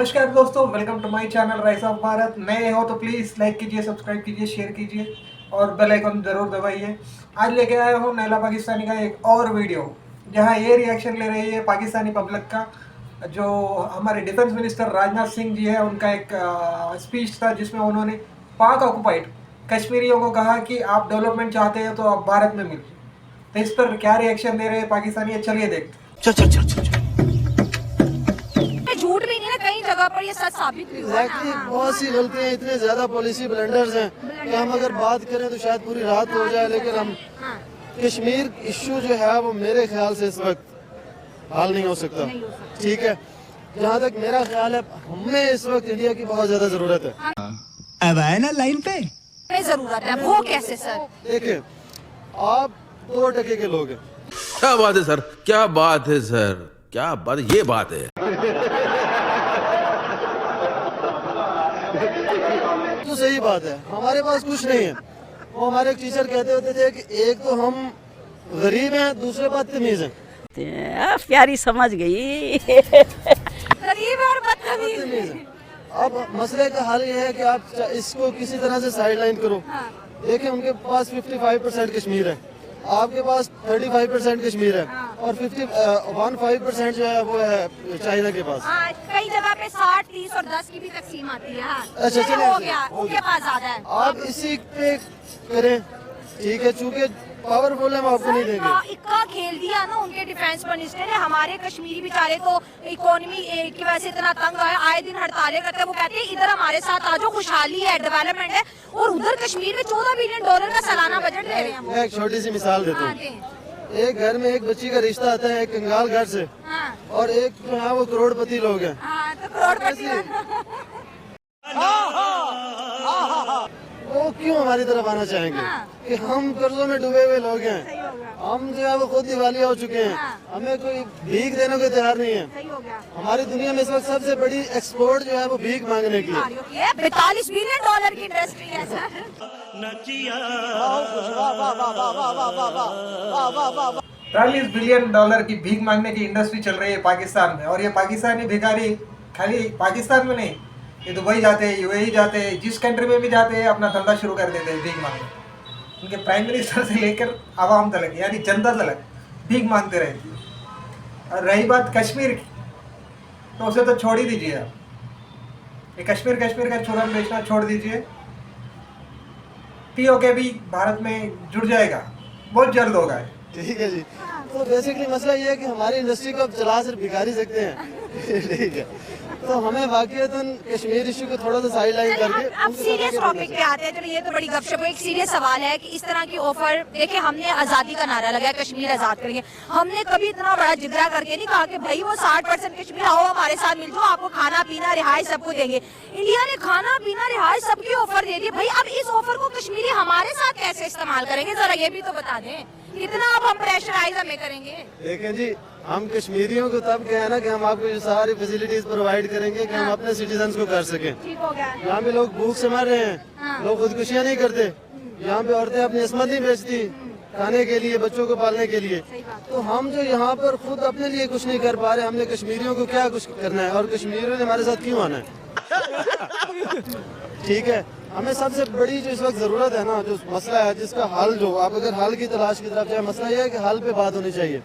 नमस्कार दोस्तों, welcome to my channel rise of Bharat. नए हो तो प्लीज़ लाइक कीजिए, सब्सक्राइब कीजिए, शेयर कीजिए और बेल आइकन ज़रूर दबाइए। आज लेके आया हूँ नैला पाकिस्तानी का एक और वीडियो, जहाँ ये रिएक्शन ले रही है पाकिस्तानी पब्लिक का। जो हमारे डिफेंस मिनिस्टर राजनाथ सिंह जी है, उनका एक स्पीच था जिसमें उन्होंने पाक ऑक्युपाइड कश्मीरियों को कहा कि आप डेवलपमेंट चाहते हैं तो आप भारत में मिलिए। तो इस पर क्या रिएक्शन दे रहे हैं पाकिस्तानी, चलिए देखते हैं। चल झूठ भी नहीं है, कई जगह पर ये सच साबित भी हुआ है। बहुत सी गलतियां, इतने ज्यादा पॉलिसी ब्लंडर्स हैं कि हम अगर बात करें तो शायद पूरी रात हो जाए, लेकिन हम कश्मीर इश्यू जो है वो मेरे ख्याल से इस वक्त हल नहीं हो सकता। ठीक है, जहाँ तक मेरा ख्याल है हमें इस वक्त इंडिया की बहुत ज्यादा जरूरत है। अब आए ना लाइन पे जरूरत है, वो कैसे सर? देखिए, आप 2% के लोग हैं। क्या बात है सर, क्या बात है सर, क्या बात, ये बात है। तो सही बात है, हमारे पास कुछ नहीं है। वो हमारे एक टीचर कहते होते थे कि एक तो हम गरीब हैं, दूसरे बदतमीज हैं। प्यारी समझ गई। गरीब और बदतमीज हैं। अब मसले का हल ये है कि आप इसको किसी तरह से साइडलाइन करो। देखिए, उनके पास 55% कश्मीर है, आपके पास 35% कश्मीर है और 15% जो है वो है चाइना के पास। कई जगह पे 60, 30 और 10 की भी तकसीम आती है। अच्छा, ये चलिए, हो गया, उनके पास ज्यादा है। आप इसी पे करें, ठीक है, चूंकि पावरफुल है, हम आपको नहीं देंगे। इक्का खेल दिया ना उनके डिफेंस मिनिस्टर ने। हमारे कश्मीरी बेचारे तो इकोनॉमी की वजह से इतना तंग आए दिन हड़तालें करते हैं। वो कहते हैं इधर हमारे साथ आ जाओ, खुशहाली है, डेवलपमेंट है, और उधर कश्मीर में $14 बिलियन का सालाना बजट दे रहे हैं। मैं एक छोटी सी मिसाल देता हूँ। एक घर में एक बच्ची का रिश्ता आता है एक कंगाल घर से, और एक जो है वो करोड़पति लोग हैं। तो करोड़पति वो क्यों हमारी तरफ आना चाहेंगे कि हम कर्जों में डूबे हुए लोग हैं। हम जो है वो खुद दिवालिया हो चुके हैं, हमें कोई भीख देने को तैयार नहीं है। हमारी दुनिया में इस वक्त सबसे बड़ी एक्सपोर्ट जो है वो भीख मांगने की है। $42 बिलियन की इंडस्ट्री है सर। 40 बिलियन डॉलर की भीख मांगने की इंडस्ट्री चल रही है पाकिस्तान में। और ये पाकिस्तानी भिखारी खाली पाकिस्तान में नहीं, ये दुबई जाते हैं, यूएई जाते हैं, जिस कंट्री में भी जाते हैं अपना धंधा शुरू कर देते हैं भीख मांगने। उनके प्राइम मिनिस्टर से लेकर आवाम तक, यानी जनता तक भीख मांगते रहती है। और रही बात कश्मीर की, तो उसे तो छोड़ ही दीजिए आप। ये कश्मीर का चूरन बेचना छोड़ दीजिए। पीओके भी भारत में जुड़ जाएगा, बहुत जल्द होगा। ठीक है जी, तो बेसिकली मसला ये है कि हमारी इंडस्ट्री को अब चला सिर्फ भिखारी सकते हैं। ठीक है, तो हमें वाकईतन कश्मीर इशू को थोड़ा सा साइड लाइन करके अब सीरियस टॉपिक पे आते हैं। चलिए, ये तो बड़ी गपशप है। एक सीरियस सवाल है कि इस तरह की ऑफर, देखिए हमने आजादी का नारा लगाया, कश्मीर आजाद करेंगे। हमने कभी इतना बड़ा जिगरा करके नहीं कहा कि भाई वो 60% कश्मीर आओ हमारे साथ मिल जाओ, आपको खाना पीना रिहाई सबको देंगे। इंडिया ने खाना पीना रिहाई सबकी ऑफर दे दी। भाई अब इस ऑफर को कश्मीरी हमारे साथ कैसे इस्तेमाल करेंगे, जरा ये भी तो बता दें। कितना अब हम प्रेशराइज हमें करेंगे? देखें जी, हम कश्मीरियों को तब कहे ना कि हम आपको ये सारी फैसिलिटीज प्रोवाइड करेंगे कि हम अपने सिटीजन्स को कर सकें। ठीक हो गया। यहाँ पे लोग भूख से मर रहे हैं, लोग खुदकुशियाँ नहीं करते, यहाँ पे औरतें अपनी इस्मत नहीं बेचती खाने के लिए, बच्चों को पालने के लिए। तो हम जो यहाँ पर खुद अपने लिए कुछ नहीं कर पा रहे, हमने कश्मीरियों को क्या कुछ करना है और कश्मीरियों ने हमारे साथ क्यों आना है? ठीक है, हमें सबसे बड़ी जो इस वक्त जरूरत है ना, जो मसला है जिसका हल, जो आप अगर हल की तलाश की तरफ जाए, मसला यह है कि हल पे बात होनी चाहिए।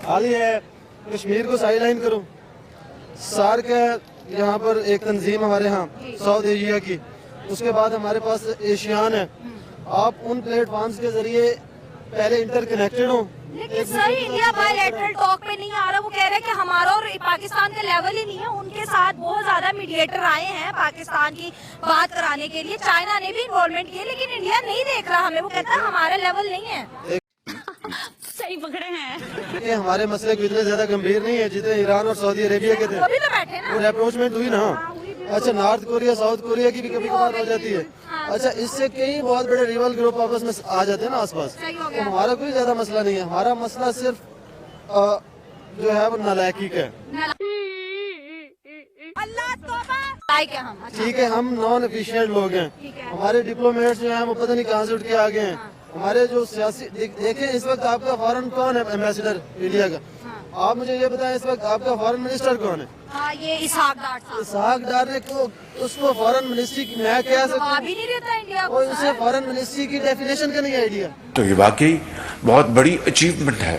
हाल ही है, कश्मीर को साइडलाइन करो। सार्क है यहाँ पर एक तंजीम हमारे यहाँ साउथ एशिया की, उसके बाद हमारे पास एशियान है। आप उन प्लेटफॉर्म्स के जरिए पहले इंटरकनेक्टेड हो। लेकिन सर, इंडिया बायलैटरल टॉक पे नहीं आ रहा। वो कह रहे हैं कि हमारा और पाकिस्तान का लेवल ही नहीं है। उनके साथ बहुत ज्यादा मीडिएटर आए हैं पाकिस्तान की बात कराने के लिए, चाइना ने भी इन्वॉल्वमेंट की, लेकिन इंडिया नहीं देख रहा हमें। वो कहता है हमारा लेवल नहीं है। सही पकड़े हैं। ये हमारे मसले को इतने ज्यादा गंभीर नहीं है जितने ईरान और सऊदी अरेबिया के थे। वो भी तो बैठे ना। और अप्रोचमेंट हुई ना। अच्छा, नॉर्थ कोरिया साउथ कोरिया की भी कभी कभार हो जाती है। अच्छा, इससे कई बहुत बड़े रिवल ग्रुप आपस में आ जाते हैं ना आसपास। तो हमारा कोई ज्यादा मसला नहीं है। हमारा मसला सिर्फ जो है वो नालायकी का है। अल्लाह तौबा। हम ठीक है, हम नॉन एफिशिएंट लोग हैं। हमारे डिप्लोमेट्स जो हैं वो पता नहीं कहाँ से उठ के आ गए हैं। हमारे जो सियासी देखें इस वक्त आपका फॉरेन कौन है एम्बेसडर इंडिया का? आप मुझे ये बताएं इस वक्त आपका फॉरेन मिनिस्टर कौन है? हाँ, ये इसहाक डार साहब। इसहाक डार ने उसको फॉरेन मिनिस्ट्री की मैं कह सकता जवाब हूँ, ही नहीं देता इंडिया को और उसे सर। फॉरेन मिनिस्ट्री की डेफिनेशन का नहीं आइडिया। तो ये वाकई बहुत बड़ी अचीवमेंट है।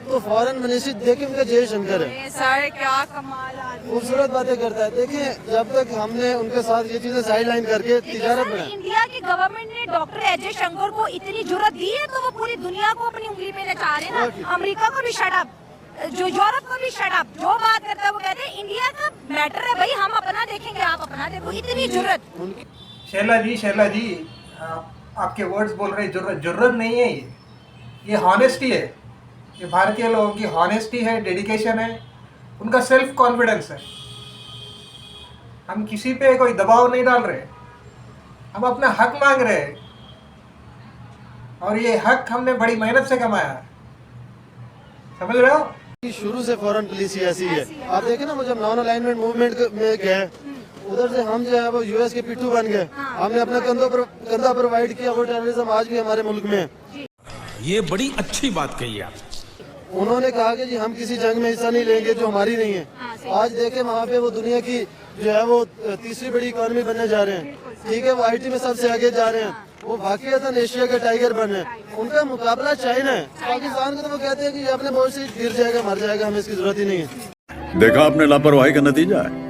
तो फॉरेन मिनिस्ट्री देखिए उनका जयशंकर है, अरे सर क्या कमाल आदमी है। खूबसूरत बातें करता है। देखिए जब तक हमने उनके साथ ये चीजें साइड लाइन करके तिजारत सर, बनाई, इंडिया की गवर्नमेंट ने डॉक्टर अजय शंकर को इतनी जुर्रत दी है तो वो पूरी दुनिया को अपनी उंगली पे नचा रहे हैं ना। अमेरिका को भी शट अप, जो यूरोप को भी शट अप, जो बात करता है वो कहते हैं इंडिया का मैटर है भाई, हम अपना देखेंगे आप अपना देखो, इतनी जुर्रत। शैला जी आपके वर्ड्स बोल रहे जरूरत नहीं है, ये हॉनेस्टी है। ये भारतीय लोगों की हॉनेस्टी है, डेडिकेशन है, उनका सेल्फ कॉन्फिडेंस है। हम किसी पे कोई दबाव नहीं डाल रहे, हम अपना हक मांग रहे हैं और ये हक हमने बड़ी मेहनत से कमाया है, समझ रहे हो? कि शुरू से फॉरेन पॉलिसी ऐसी है। आप देखें ना, वो जब नॉन अलाइनमेंट मूवमेंट में गए, उधर से हम जो है वो यूएस के पिट्ठू बन गए, हमने अपना कंधा प्रोवाइड किया। वो टेररिज्म आज भी हमारे मुल्क में है। ये बड़ी अच्छी बात कही आप। उन्होंने कहा कि जी हम किसी जंग में हिस्सा नहीं लेंगे जो हमारी नहीं है। आज देखें वहाँ पे वो दुनिया की जो है वो तीसरी बड़ी इकोनॉमी बनने जा रहे हैं। ठीक है, वो आईटी में सबसे आगे जा रहे हैं, वो वाकईतन एशिया के टाइगर बन रहे हैं। उनका मुकाबला चाइना है। पाकिस्तान को तो वो कहते हैं कि ये अपने बोझ से गिर जाएगा, मर जाएगा, हमें इसकी जरूरत ही नहीं है। देखा आपने लापरवाही का नतीजा है।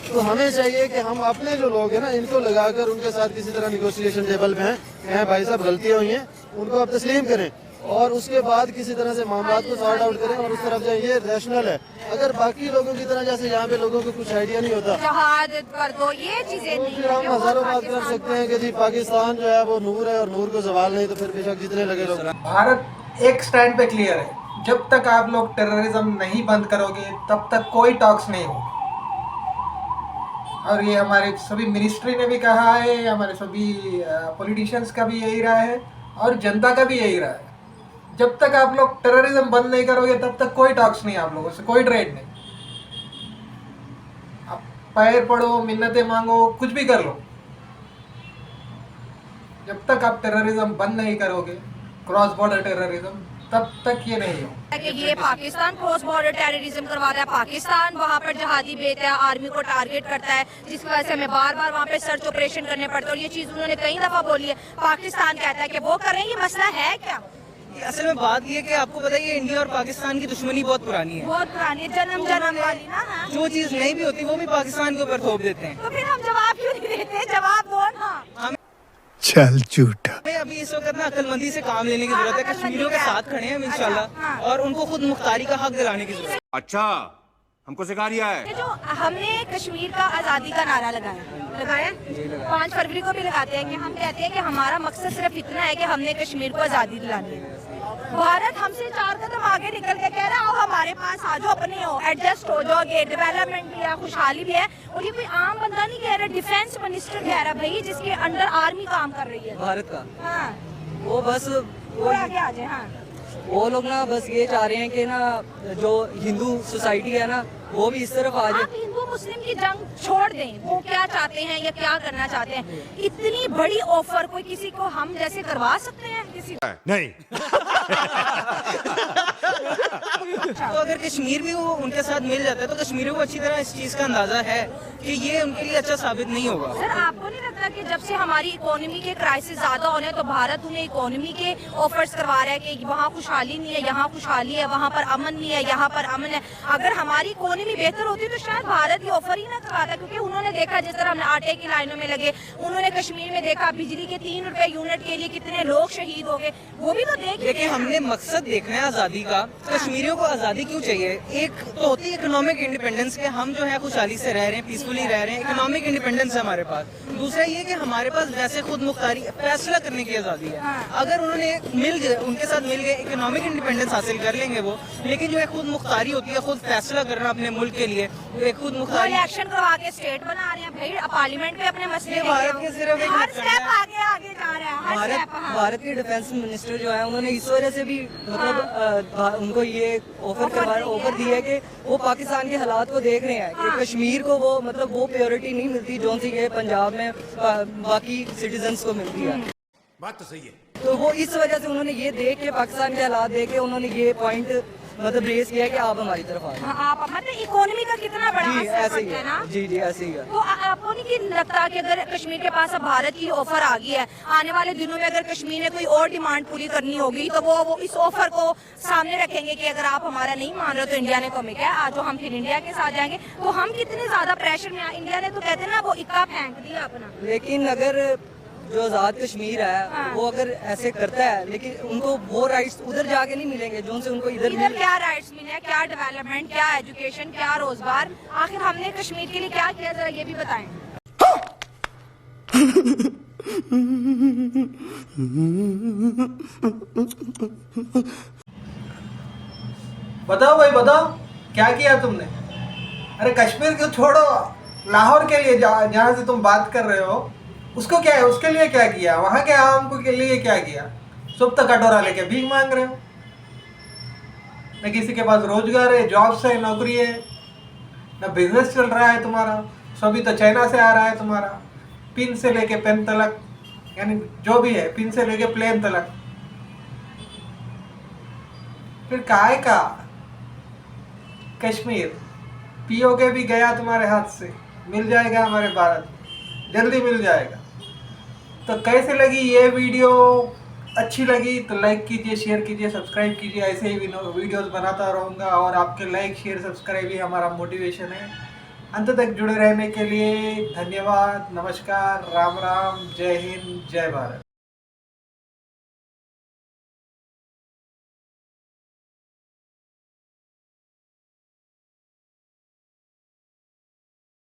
तो हमें चाहिए कि हम अपने जो लोग हैं ना, इनको लगाकर उनके साथ किसी तरह निगोशिएशन टेबल पे हैं, भाई साहब गलतियां हुई हैं, उनको आप तस्लीम करें और उसके बाद किसी तरह से मामला को सॉर्ट आउट करें और उस तरफ जाए। ये रैशनल है। अगर बाकी लोगों की तरह जैसे यहाँ पे लोगों को कुछ आइडिया नहीं होता जहाद कर दो, ये चीजें तो नहीं फिर हम हजारों बात कर सकते हैं कि जी पाकिस्तान जो है वो नूर है और नूर को सवाल नहीं, तो फिर बेशक जितने लगे लोग। भारत एक स्टैंड पे क्लियर है, जब तक आप लोग टेररिज्म नहीं बंद करोगे तब तक कोई टॉक्स नहीं हो। और ये हमारे सभी मिनिस्ट्री ने भी कहा है, हमारे सभी पॉलिटिशियंस का भी यही राय है और जनता का भी यही राय है। जब तक आप लोग टेररिज्म बंद नहीं करोगे तब तक कोई टॉक्स नहीं, आप लोगों से कोई ट्रेड नहीं। आप पैर पड़ो, मिन्नतें मांगो, कुछ भी कर लो, जब तक आप टेररिज्म बंद नहीं करोगे, क्रॉस बॉर्डर टेररिज्म, तब तक ये नहीं हो। कि ये पाकिस्तान क्रॉस बॉर्डर टेररिज्म करवाता है, पाकिस्तान वहाँ पर जहादी भेजता है, आर्मी को टारगेट करता है, जिसकी वजह से हमें बार बार वहाँ पे सर्च ऑपरेशन करने पड़ते हैं। और ये चीज उन्होंने कई दफा बोली है, पाकिस्तान कहता है कि वो कर रहे हैं, ये मसला है क्या? असल में बात ये है कि आपको पता है ये इंडिया और पाकिस्तान की दुश्मनी बहुत पुरानी है, बहुत पुरानी जन्म वाली ना। हाँ। जो चीज नहीं भी होती वो भी पाकिस्तान के ऊपर थोप देते हैं। तो फिर हम जवाब क्यों नहीं देते? जवाब दो ना। चल झूठा। हमें अभी इस वक्त ना अक्लमंदी से काम लेने की जरूरत है। कश्मीरियों के साथ खड़े हैं हम इंशाल्लाह, और उनको खुद मुख्तारी का हक दिलाने की जरूरत है। अच्छा, हमको सिखा रिया है। ये जो हमने कश्मीर का आज़ादी का नारा लगाया 5 फरवरी को भी लगाते हैं कि हम कहते हैं कि हमारा मकसद सिर्फ इतना है कि हमने कश्मीर को आज़ादी दिलानी है। भारत हमसे 4 कदम आगे निकल के कह रहा है, हमारे पास आ जाओ, अपने हो, एडजस्ट हो जाओगे, डेवलपमेंट भी है, खुशहाली भी है। और ये कोई आम बंदा नहीं कह रहा, डिफेंस मिनिस्टर कह रहा भाई, जिसके अंडर आर्मी काम कर रही है भारत का। हाँ, वो बस वो आगे आ जाए। हाँ, वो लोग ना बस ये चाह रहे हैं कि ना जो हिंदू सोसाइटी है ना वो भी इस तरफ आ जाए। आप हिंदू मुस्लिम की जंग छोड़ दें, वो क्या चाहते हैं या क्या करना चाहते हैं। इतनी बड़ी ऑफर कोई किसी को हम जैसे करवा सकते हैं? किसी नहीं। तो अगर कश्मीर भी वो उनके साथ मिल जाता है तो कश्मीरियों को अच्छी तरह इस चीज का अंदाजा है कि ये उनके लिए अच्छा साबित नहीं होगा। सर, आपको नहीं लगता कि जब से हमारी इकोनॉमी के क्राइसिस ज्यादा होने तो भारत उन्हें इकोनॉमी के ऑफर्स करवा रहा है कि वहाँ खुशहाली नहीं है, यहाँ खुशहाली है, वहाँ पर अमन नहीं है, यहाँ पर अमन है। अगर हमारी इकोनॉमी बेहतर होती तो शायद भारत ये ऑफर ही ना करवाता, क्योंकि उन्होंने देखा जिस तरह हमने आटे की लाइनों में लगे, उन्होंने कश्मीर में देखा बिजली के 3 रुपए यूनिट के लिए कितने लोग शहीद हो गए, वो भी तो देखिए हमने मकसद देखना है आजादी का। कश्मीरियों को आजादी क्यों चाहिए? एक तो होती है इकोनॉमिक इंडिपेंडेंस के, हम जो है खुशहाली से रह रहे हैं, पीसफुली रह रहे हैं, इकोनॉमिक इंडिपेंडेंस है हमारे पास। दूसरा ये कि हमारे पास वैसे खुद मुख्तारी फैसला करने की आजादी है। अगर उन्होंने उनके साथ मिल गए इकोनॉमिक इंडिपेंडेंस हासिल कर लेंगे वो, लेकिन जो है खुद मुख्तारी होती है, खुद फैसला करना अपने मुल्क के लिए, एक खुद मुख्तारी इलेक्शन करवा के स्टेट बना रहे हैं भाई पार्लियामेंट में अपने मसले ये भारत के सिर्फ एक हर नुकसान स्टेप है। आगे आगे जा रहा है, हर भारत स्टेप। हाँ। भारत के डिफेंस मिनिस्टर जो है उन्होंने इस वजह से भी मतलब उनको ये ऑफर दिया है कि वो पाकिस्तान के हालात को देख रहे हैं कि कश्मीर को वो मतलब वो प्योरिटी नहीं मिलती जो सी ये पंजाब में बाकी सिटीजन्स को मिलती है। बात तो सही है। तो वो इस वजह से उन्होंने ये देख के पाकिस्तान के हालात देख के उन्होंने ये पॉइंट मतलब रेस किया कि आप हमारी तरफ आ जाए। हाँ, आप मतलब इकोनॉमी का कितना बड़ा जी असर ऐसे ही पड़ता है ना। है। जी जी ऐसे ही है। तो आपको नहीं लगता कि अगर कश्मीर के पास अब भारत की ऑफर आ गई है, आने वाले दिनों में अगर कश्मीर ने कोई और डिमांड पूरी करनी होगी तो वो इस ऑफर को सामने रखेंगे कि अगर आप हमारा नहीं मान रहे तो इंडिया ने तो हमें क्या आज हम फिर इंडिया के साथ जाएंगे, तो हम कितने ज्यादा प्रेशर में इंडिया ने तो कहते हैं ना वो इक्का फेंक दिया अपना। लेकिन अगर जो आजाद कश्मीर है वो अगर ऐसे करता है लेकिन उनको वो राइट्स उधर जाके नहीं मिलेंगे जो उनसे उनको इधर इधर क्या राइट्स मिले, क्या डेवलपमेंट, क्या एजुकेशन, क्या रोजगार, आखिर हमने कश्मीर के लिए क्या किया जरा ये भी बताएं। बताओ भाई बताओ, क्या किया तुमने? अरे कश्मीर को छोड़ो, लाहौर के लिए जहाँ से तुम बात कर रहे हो उसको क्या है, उसके लिए क्या किया? वहाँ के आवाम को के लिए क्या किया? सब तो कटोरा लेके भीख मांग रहे हो। न किसी के पास रोजगार है, जॉब्स है, नौकरी है, न बिजनेस चल रहा है तुम्हारा। सभी तो चाइना से आ रहा है तुम्हारा, पिन से लेके पेन तलक, यानी जो भी है पिन से लेके प्लेन तलक। फिर काय का कश्मीर पीओके भी गया तुम्हारे हाथ से, मिल जाएगा हमारे भारत, जल्दी मिल जाएगा। तो कैसे लगी ये वीडियो? अच्छी लगी तो लाइक कीजिए, शेयर कीजिए, सब्सक्राइब कीजिए। ऐसे ही वीडियोस बनाता रहूँगा और आपके लाइक शेयर सब्सक्राइब ही हमारा मोटिवेशन है। अंत तक जुड़े रहने के लिए धन्यवाद। नमस्कार, राम राम, जय हिंद, जय भारत।